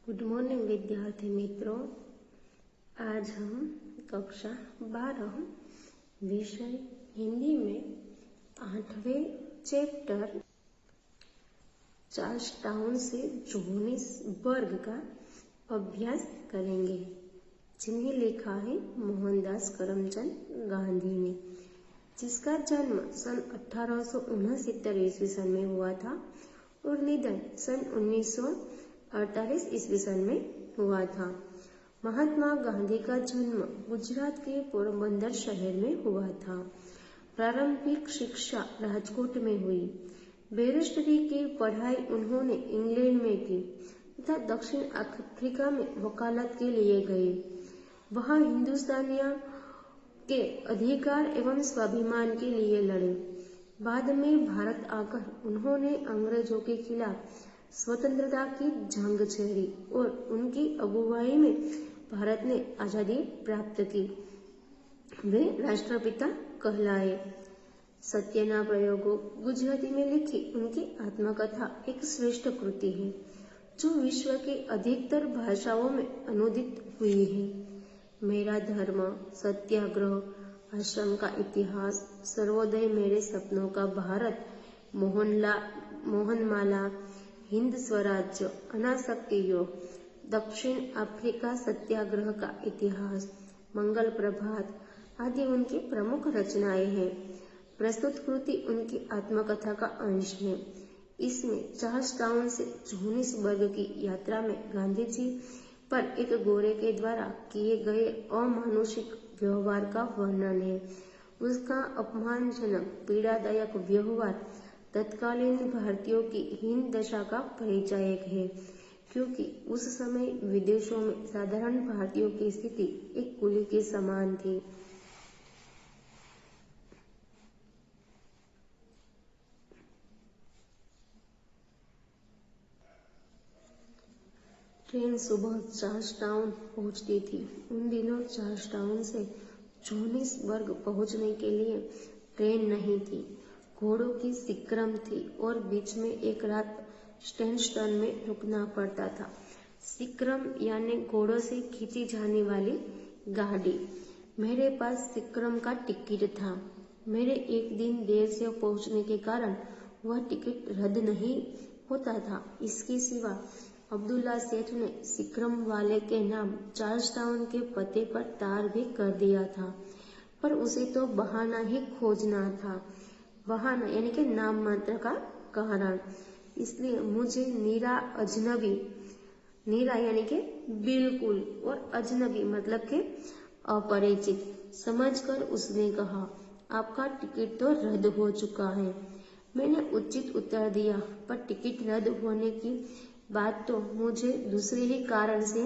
Good morning विद्यार्थी मित्रों। आज हम कक्षा 12 विषय हिंदी में 8वें चैप्टर चार्ल्स टाउन से जोहानिसबर्ग का अभ्यास करेंगे, जिन्हें लिखा है मोहनदास करमचंद गांधी ने, जिसका जन्म सन 1869 ईस्वी सन में हुआ था और निधन सन 1948 ईस्वी सन में हुआ था। महात्मा गांधी का जन्म गुजरात के पोरबंदर शहर में हुआ था। प्रारंभिक शिक्षा राजकोट में हुई। बैरिस्टरी की पढ़ाई उन्होंने इंग्लैंड में की तथा दक्षिण अफ्रीका में वकालत के लिए गए। वहां हिंदुस्तानियों के अधिकार एवं स्वाभिमान के लिए लड़े। बाद में भारत आकर उन्होंने अंग्रेजों के खिलाफ स्वतंत्रता की जंग छेड़ी और उनकी अगुवाई में भारत ने आजादी प्राप्त की। वे राष्ट्रपिता कहलाए। सत्यना प्रयोगों गुजराती में लिखी उनकी आत्मकथा एक श्रेष्ठ कृति है, जो विश्व के अधिकतर भाषाओं में अनुदित हुई है। मेरा धर्म, सत्याग्रह, आश्रम का इतिहास, सर्वोदय, मेरे सपनों का भारत, मोहनमाला, हिंद स्वराज्य, अनासक्ति योग, दक्षिण अफ्रीका सत्याग्रह का इतिहास, मंगल प्रभात आदि उनकी प्रमुख रचनाएं हैं। प्रस्तुत कृति उनकी आत्मकथा का अंश है। इसमें चार्ल्स टाउन से जोहानिसबर्ग की यात्रा में गांधी जी पर एक गोरे के द्वारा किए गए अमानुषिक व्यवहार का वर्णन है। उसका अपमानजनक, पीड़ादायक व्यवहार तत्कालीन भारतीयों की हीन दशा का परिचायक है, क्योंकि उस समय विदेशों में साधारण भारतीयों की स्थिति एक कुली के समान थी। ट्रेन सुबह चार्ल्स टाउन पहुंचती थी। उन दिनों चार्ल्स टाउन से जोहानिसबर्ग पहुंचने के लिए ट्रेन नहीं थी। घोड़ों की सिक्रम थी और बीच में एक रात स्टैंडस्टन में रुकना पड़ता था। सिक्रम यानी घोड़ों से खींची जाने वाली गाड़ी। मेरे पास सिक्रम का टिकट था। मेरे एक दिन देर से पहुंचने के कारण वह टिकट रद्द नहीं होता था। इसके सिवा अब्दुल्ला सेठ ने सिक्रम वाले के नाम चार्ल्स टाउन के पते पर तार भी कर दिया था, पर उसे तो बहाना ही खोजना था। बहाना यानी कि नाम मात्र का कारण। इसलिए मुझे नीरा यानी कि बिल्कुल और अजनबी मतलब के अपरिचित समझकर उसने कहा, आपका टिकट तो रद्द हो चुका है। मैंने उचित उत्तर दिया, पर टिकट रद्द होने की बात तो मुझे दूसरे ही कारण से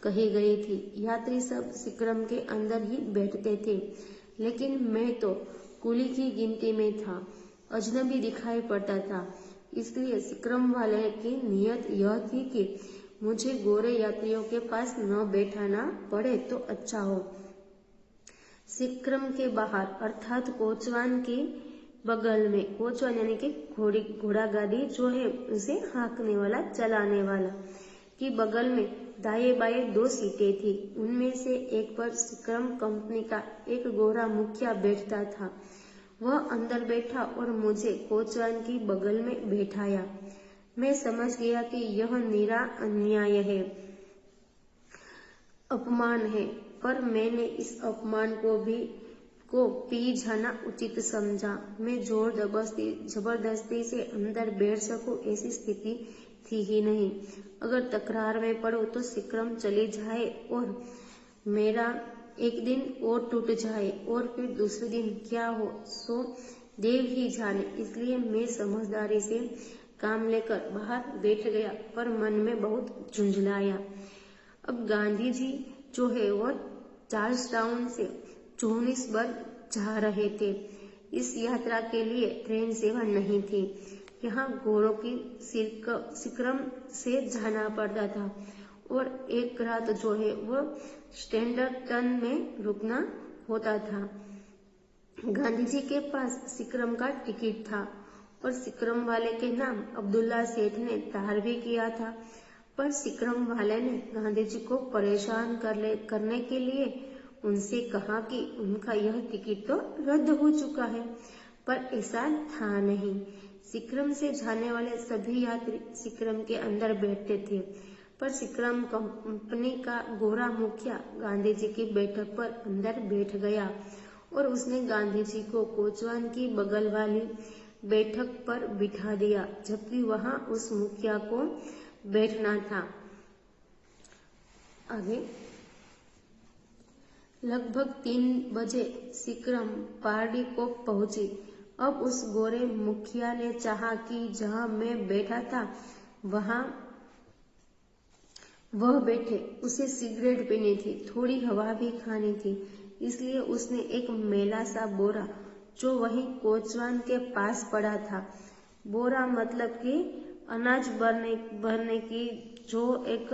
कही गई थी। यात्री सब सिक्रम के अंदर ही बैठते थे, लेकिन मैं तो कुली की गिनती में था, अजनबी दिखाई पड़ता था। इसलिए सिक्रम वाले की नियत यह थी कि मुझे गोरे यात्रियों के पास न बैठाना पड़े तो अच्छा हो। सिक्रम के बाहर अर्थात कोचवान के बगल में, कोचवान यानी कि घोड़ा गाड़ी जो है उसे हाँकने वाला, चलाने वाला की बगल में दाएं बाएं 2 सीटें थी। उनमें से एक पर सिक्रम कंपनी का एक गोरा मुखिया बैठता था। वह अंदर बैठा और मुझे कोचवान की बगल में बैठाया। मैं समझ गया कि यह निरा अन्याय है, अपमान है, पर मैंने इस अपमान को पी जाना उचित समझा। मैं जबरदस्ती से अंदर बैठ सकूं ऐसी स्थिति थी ही नहीं। अगर तकरार में पड़ो तो सिक्रम चली जाए और मेरा एक दिन और टूट जाए, और फिर दूसरे दिन क्या हो सो देव ही जाने। इसलिए मैं समझदारी से काम लेकर बाहर बैठ गया, पर मन में बहुत झुंझलाया। अब गांधी जी जो है वो चार्ल्स टाउन से जोहानिसबर्ग जा रहे थे। इस यात्रा के लिए ट्रेन सेवा नहीं थी। यहाँ घोड़ों की सिक्रम से जाना पड़ता था और एक रात जो है वो स्टैंडस्टन में रुकना होता था। गांधी जी के पास सिक्रम का टिकट था और सिक्रम वाले के नाम अब्दुल्ला सेठ ने तार भी किया था। पर सिक्रम वाले ने गांधी जी को परेशान करने के लिए उनसे कहा कि उनका यह टिकट तो रद्द हो चुका है, पर ऐसा था नहीं। सिक्रम से जाने वाले सभी यात्री सिक्रम के अंदर बैठते थे, पर सिक्रम कंपनी का गोरा मुखिया गांधी जी की बैठक पर अंदर बैठ गया और उसने गांधी जी को कोचवान की बगल वाली बैठक पर बिठा दिया, जबकि वहां उस मुखिया को बैठना था। आगे लगभग 3 बजे सिक्रम पार्डी को पहुंची। अब उस गोरे मुखिया ने चाहा कि जहां मैं बैठा था वहां वह बैठे। उसे सिगरेट पीनी थी, थोड़ी हवा भी खानी थी, इसलिए उसने एक मैला सा बोरा जो वहीं कोचवान के पास पड़ा था, बोरा मतलब कि अनाज भरने की जो एक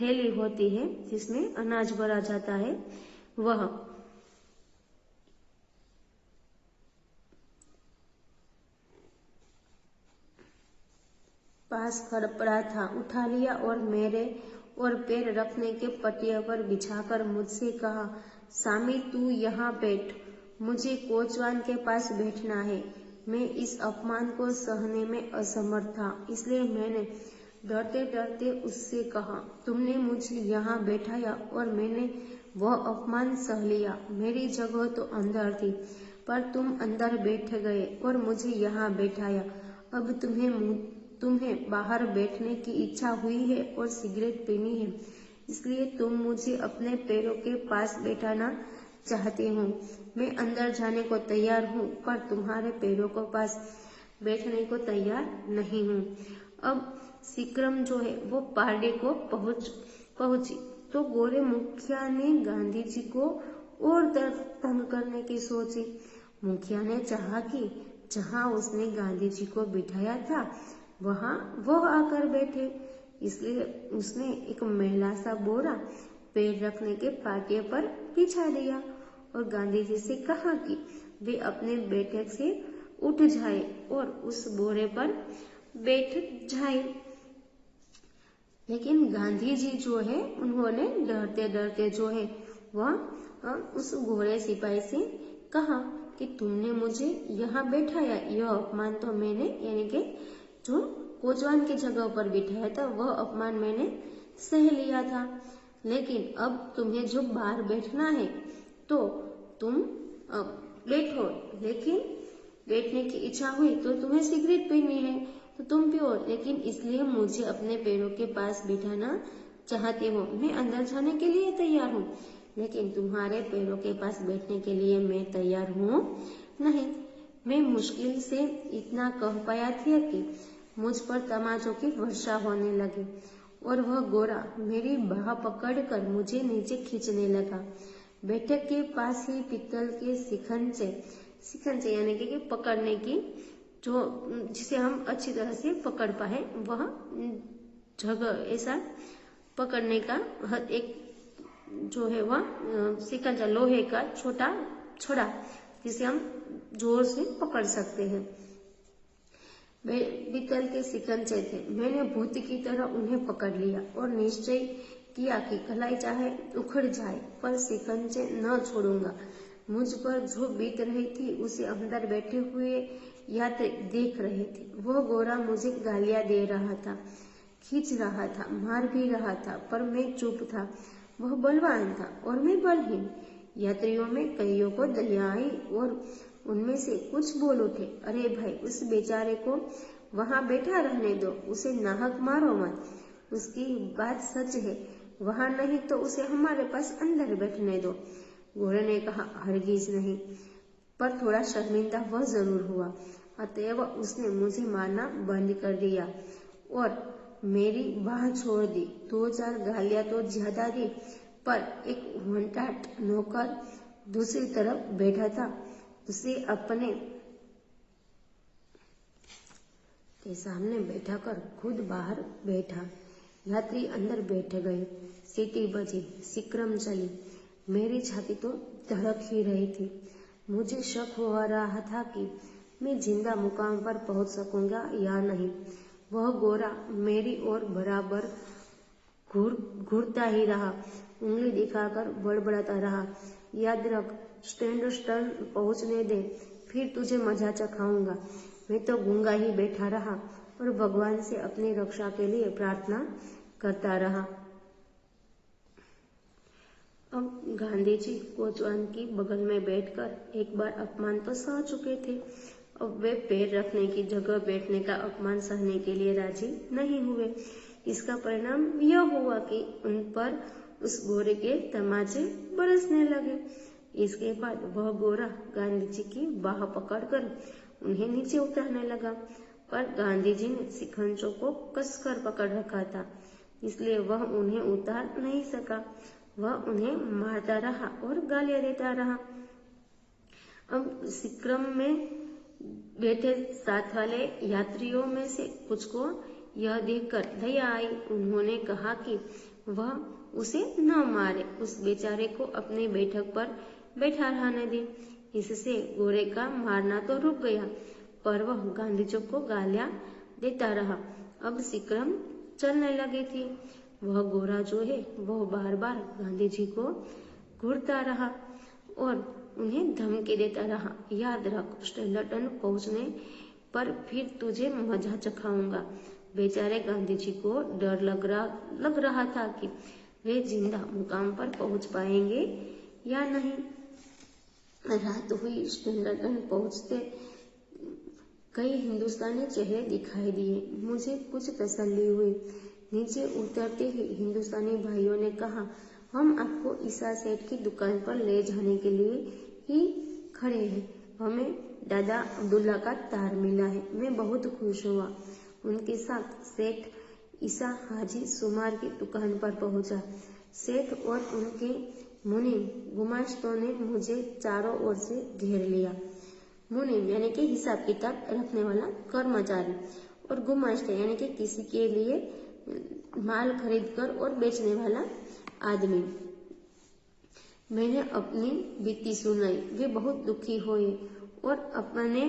थैली होती है जिसमें अनाज भरा जाता है, वह पास खड़ा पड़ा था, उठा लिया और मेरे और पैर रखने के पटिया पर बिछाकर मुझसे कहा, सामी तू यहाँ बैठ, मुझे कोचवान के पास बैठना है। मैं इस अपमान को सहने में असमर्थ था, इसलिए मैंने डरते डरते उससे कहा, तुमने मुझे यहाँ बैठाया और मैंने वह अपमान सह लिया। मेरी जगह तो अंदर थी, पर तुम अंदर बैठ गए और मुझे यहाँ बैठाया। अब तुम्हें बाहर बैठने की इच्छा हुई है और सिगरेट पीनी है, इसलिए तुम मुझे अपने पैरों के पास बैठाना चाहते हो। मैं अंदर जाने को तैयार हूँ, पर तुम्हारे पैरों के पास बैठने को तैयार नहीं हूँ। अब सिक्रम जो है वो पार्टी को पहुंची तो गोरे मुखिया ने गांधी जी को और तंग करने की सोची। मुखिया ने चाहा कि जहाँ उसने गांधी जी को बिठाया था वहां वो आकर बैठे, इसलिए उसने एक मैला सा बोरा पैर रखने के पाटिये पर बिछा दिया और गांधी जी से कहा कि वे अपने बैठक से उठ जाए और उस बोरे पर बैठ जाए। लेकिन गांधी जी जो है उन्होंने डरते डरते जो है वह उस गोरे सिपाही से कहा कि तुमने मुझे यहाँ बैठाया, यह अपमान तो मैंने यानी कि जो कोचवान की जगह पर बिठाया था वह अपमान मैंने सह लिया था, लेकिन अब तुम्हें जो बाहर बैठना है तो तुम बैठो, लेकिन बैठने की इच्छा हुई तो तुम्हें सिगरेट पीनी है तो तुम पियो, लेकिन इसलिए मुझे अपने पैरों के पास बिठाना चाहते हो। मैं अंदर जाने के लिए तैयार हूँ, लेकिन तुम्हारे पैरों के पास बैठने के लिए मैं तैयार हूँ नहीं। मैं मुश्किल से इतना कह पाया था कि मुझ पर तमाचों की वर्षा होने लगी और वह गोरा मेरी बाह पकड़कर मुझे नीचे खींचने लगा। बैठक के पास ही पीतल के शिकंजे यानी कि पकड़ने की जो जिसे हम अच्छी तरह से पकड़ पाए वह जगह, ऐसा पकड़ने का एक जो है वह शिकंजा लोहे का छोटा छड़ा जिसे हम जोर से पकड़ सकते हैं, पीतल के शिकंजे थे। मैंने भूत की तरह उन्हें पकड़ लिया और निश्चय किया कि कलाई चाहे उखड़ जाए पर शिकंजे न छोड़ूंगा। मुझ पर जो बीत रही थी उसे अंदर बैठे हुए यात्री देख रहे थे। वह गोरा मुझे गालियां दे रहा था, खींच रहा था, मार भी रहा था, पर मैं चुप था। वह बलवान था और मैं बलहीन। यात्रियों में कईयों को दया आई और उनमें से कुछ बोल उठे, अरे भाई, उस बेचारे को वहां बैठा रहने दो, उसे नाहक मारो मत, उसकी बात सच है, वहां नहीं तो उसे हमारे पास अंदर बैठने दो। घोड़े ने कहा, हरगिज नहीं, पर थोड़ा शर्मिंदा वह जरूर हुआ। अतएव उसने मुझे मारना बंद कर दिया और मेरी बाह छोड़ दी। 2-4 गालियां तो ज्यादा दी, पर एक होनटाट नौकर दूसरी तरफ बैठा था, उसे अपने के सामने बैठा कर खुद बाहर बैठा। यात्री अंदर बैठ गए। सीटी बजी, सिक्रम चली। मेरी छाती तो धड़क ही रही थी। मुझे शक हो रहा था कि मैं जिंदा मुकाम पर पहुंच सकूंगा या नहीं। वह गोरा मेरी ओर बराबर घूरता ही रहा, उंगली दिखाकर बड़बड़ाता रहा, याद रख, स्टैंडर्ड पहुंचने दे, फिर तुझे मजा चखाऊंगा। मैं तो गूंगा ही बैठा रहा और भगवान से अपनी रक्षा के लिए प्रार्थना करता रहा। अब गांधी जी कोचवान की बगल में बैठकर एक बार अपमान तो सह चुके थे। अब वे पैर रखने की जगह बैठने का अपमान सहने के लिए राजी नहीं हुए। इसका परिणाम यह हुआ कि उन पर उस गोरे के तमाचे बरसने लगे। इसके बाद वह गोरा गांधी जी की बाह पकड़कर उन्हें नीचे उतारने लगा, पर गांधी जी ने शिकंजों को कसकर पकड़ रखा था, इसलिए वह उन्हें उतार नहीं सका। वह उन्हें मारता रहा और गालियां देता रहा। अब शिक्रम में बैठे साथ वाले यात्रियों में से कुछ को यह देखकर दया आई। उन्होंने कहा कि वह उसे न मारे, उस बेचारे को अपनी बैठक पर बैठा रहने दे। इससे गोरे का मारना तो रुक गया, पर वह गांधी जी को गालियां देता रहा। अब शिक्रम चलने लगी थी। वह गोरा जो है वह बार बार गांधी जी को घूरता रहा और उन्हें धमकी देता रहा, याद रख, स्टैंडर्ड पहुंचने पर फिर तुझे मजा चखाऊंगा। बेचारे गांधी जी को डर लग रहा था कि वे जिंदा मुकाम पर पहुंच पाएंगे या नहीं। रात हुई। स्टैंडर्ड पहुंचते कई हिंदुस्तानी चेहरे दिखाई दिए। मुझे कुछ तसल्ली हुई। नीचे उतरते ही हिंदुस्तानी भाइयों ने कहा, हम आपको ईसा सेठ की दुकान पर ले जाने के लिए ही खड़े हैं। हमें दादा अब्दुल्ला का तार मिला है। मैं बहुत खुश हुआ। उनके साथ सेठ ईसा हाजी सुमार की दुकान पर पहुंचा। सेठ और उनके मुनीम गुमाश्तों ने मुझे चारों ओर से घेर लिया। मुनीम यानी कि हिसाब किताब रखने वाला कर्मचारी, और गुमाश्त यानी कि किसी के लिए माल खरीदकर और बेचने वाला आदमी। मैंने अपनी बीती सुनाई। वे बहुत दुखी हुए और अपने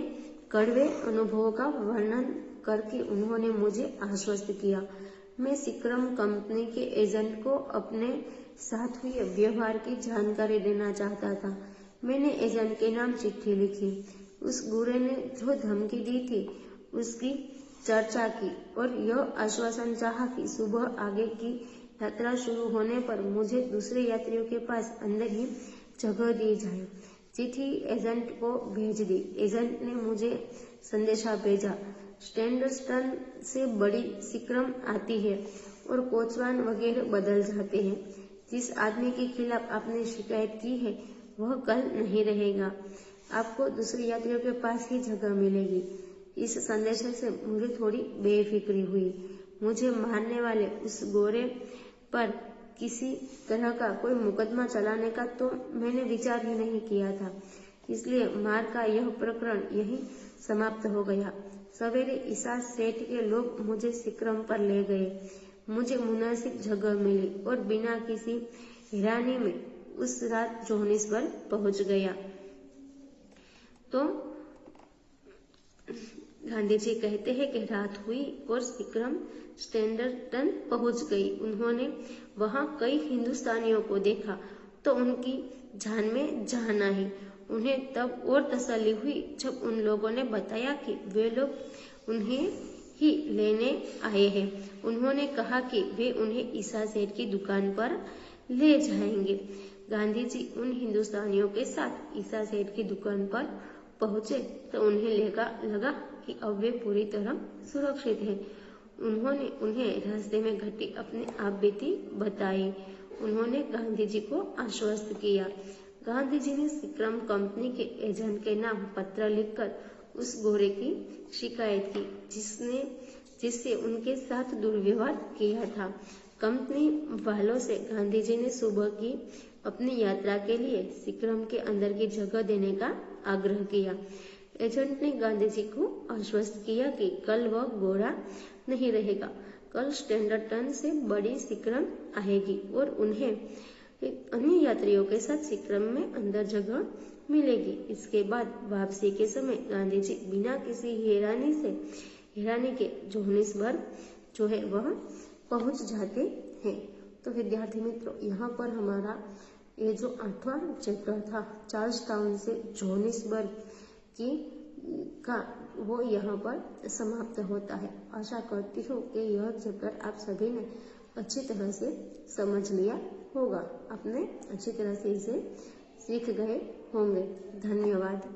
कड़वे अनुभवों का वर्णन करके उन्होंने मुझे आश्वस्त किया। मैं शिक्रम कंपनी के एजेंट को अपने साथ हुए व्यवहार की जानकारी देना चाहता था। मैंने एजेंट के नाम चिट्ठी लिखी। उस गुरे ने जो धमकी दी थी उसकी चर्चा की और यह आश्वासन चाहा कि सुबह आगे की यात्रा शुरू होने पर मुझे दूसरे यात्रियों के पास अंदर ही जगह दी जाए। चिट्ठी एजेंट को भेज दी। एजेंट ने मुझे संदेशा भेजा, स्टैंडर्ड से बड़ी शिक्रम आती है और कोचवान वगैरह बदल जाते हैं। जिस आदमी के खिलाफ आपने शिकायत की है वह कल नहीं रहेगा। आपको दूसरे यात्रियों के पास ही जगह मिलेगी। इस संदेश से मुझे थोड़ी बेफिक्री हुई। मुझे मारने वाले उस गोरे पर किसी तरह का कोई मुकदमा चलाने का तो मैंने विचार ही नहीं किया था, इसलिए मार का यह प्रकरण यही समाप्त हो गया। सवेरे ईसा सेठ के लोग मुझे शिक्रम पर ले गए। मुझे मुनासिब जगह मिली और बिना किसी हैरानी में उस रात जोहानिसबर्ग पहुंच गया। तो गांधी जी कहते हैं कि रात हुई और शिक्रम स्टैंडर्ड पहुंच गई। उन्होंने वहां कई हिंदुस्तानियों को देखा तो उनकी जान में जान आई। उन्हें तब और तसल्ली हुई जब उन लोगों ने बताया कि वे लोग उन्हें ही लेने आए हैं। उन्होंने कहा कि वे उन्हें ईसा सेठ की दुकान पर ले जाएंगे। गांधी जी उन हिंदुस्तानियों के साथ ईसा सेठ की दुकान पर पहुंचे तो उन्हें लगा कि अब वे पूरी तरह सुरक्षित हैं। उन्होंने उन्हें रास्ते में घटी अपनी आप बीती बताई। उन्होंने गांधी जी को आश्वस्त किया। गांधी जी ने शिक्रम कंपनी के एजेंट के नाम पत्र लिखकर उस गोरे की शिकायत की जिससे उनके साथ दुर्व्यवहार किया था। कंपनी वालों से गांधी जी ने सुबह की अपनी यात्रा के लिए शिक्रम के अंदर की जगह देने का आग्रह किया। एजेंट ने गांधी जी को आश्वस्त किया कि कल वह गोरा नहीं रहेगा। कल स्टैंडर्ड से बड़ी शिक्रम आएगी और उन्हें अन्य यात्रियों के साथ शिक्रम में अंदर जगह मिलेगी। इसके बाद वापसी के समय गांधी जी बिना किसी हैरानी के जोहानिसबर्ग जो है वह पहुंच जाते हैं। तो विद्यार्थी मित्रों, यहाँ पर हमारा ये जो 8वां चैप्टर था चार्ल्स टाउन से जोहानिसबर्ग की का वो यहाँ पर समाप्त होता है। आशा करती हूँ कि यह चैप्टर आप सभी ने अच्छी तरह से समझ लिया होगा, आपने अच्छी तरह से इसे सीख गए होंगे। धन्यवाद।